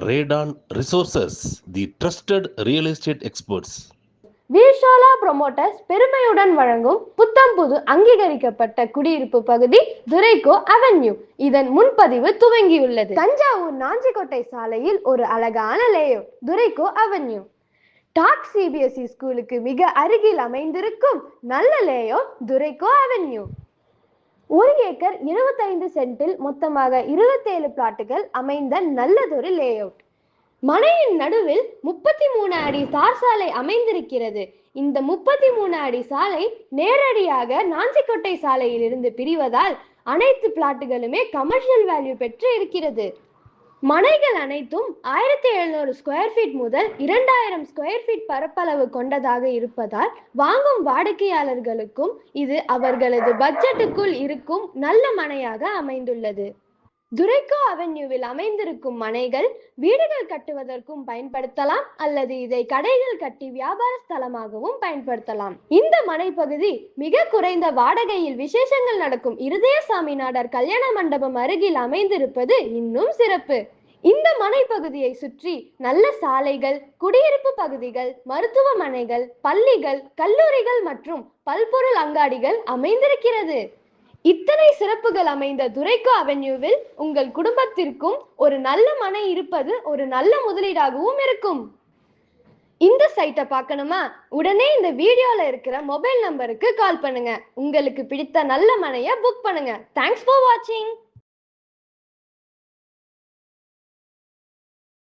Radon Resources, the trusted real estate experts. Veershala promoters பெருமையுடன் வழங்கும் புத்தம்புது அங்கீகரிக்கப்பட்ட குடியிருப்பு பகுதி துரைக்கோ அவென்யூ. இதன் முன்பதிவு துவங்கியுள்ளது. தஞ்சாவூர் நாஞ்சிக்கோட்டை சாலையில் ஒரு அழகான லேஅவுட் துரைக்கோ அவென்யூ. டாக் சிபிஎஸ்இ ஸ்கூலுக்கு மிக அருகில் அமைந்திருக்கும் நல்ல லேஅவுட் துரைக்கோ அவென்யூ. 1 ஏக்கர் 25 சென்டில் மொத்தமாக 27 பிளாட்டுகள் அமைந்த நல்லதொரு லேஅவுட். மனையின் நடுவில் 33 அடி தார் சாலை அமைந்திருக்கிறது. இந்த 33 அடி சாலை நேரடியாக நாஞ்சிக்கோட்டை சாலையில் இருந்து பிரிவதால் அனைத்து பிளாட்டுகளுமே கமர்ஷியல் வேல்யூ பெற்று இருக்கிறது. மனைகள் அனைத்தும் 1700 ஸ்கொயர் ஃபீட் முதல் 2000 ஸ்கொயர் ஃபீட் பரப்பளவு கொண்டதாக இருப்பதால் வாங்கும் வாடிக்கையாளர்களுக்கும் இது அவர்களது பட்ஜெட்டுக்குள் இருக்கும் நல்ல மனையாக அமைந்துள்ளது. துரைக்கோ அவென்யூவில் அமைந்திருக்கும் மனைகள் வீடுகள் கட்டுவதற்கும் பயன்படுத்தலாம் அல்லது இதை கடைகள் கட்டி வியாபார ஸ்தலமாகவும் பயன்படுத்தலாம். இந்த மனை பகுதி மிக குறைந்த வாடகையில் விசேஷங்கள் நடக்கும் இருதயசாமி நாடார் கல்யாண மண்டபம் அருகில் அமைந்திருப்பது இன்னும் சிறப்பு. இந்த மனை பகுதியை சுற்றி நல்ல சாலைகள், குடியிருப்பு பகுதிகள், மருத்துவமனைகள், பள்ளிகள், கல்லூரிகள் மற்றும் பல்பொருள் அங்காடிகள் அமைந்திருக்கிறது. இத்தனை சிறப்புகள் அமைந்த துரைக்கோ அவென்யூவில் உங்கள் குடும்பத்திற்கும் ஒரு நல்ல மனை இருப்பது ஒரு நல்ல முதலீடாகவும் இருக்கும். இந்த சைட்டை பார்க்கணுமா? உடனே இந்த வீடியோல இருக்கிற மொபைல் நம்பருக்கு கால் பண்ணுங்க. உங்களுக்கு பிடித்த நல்ல மனையை புக் பண்ணுங்க. தேங்க்ஸ் ஃபார் வாட்சிங்.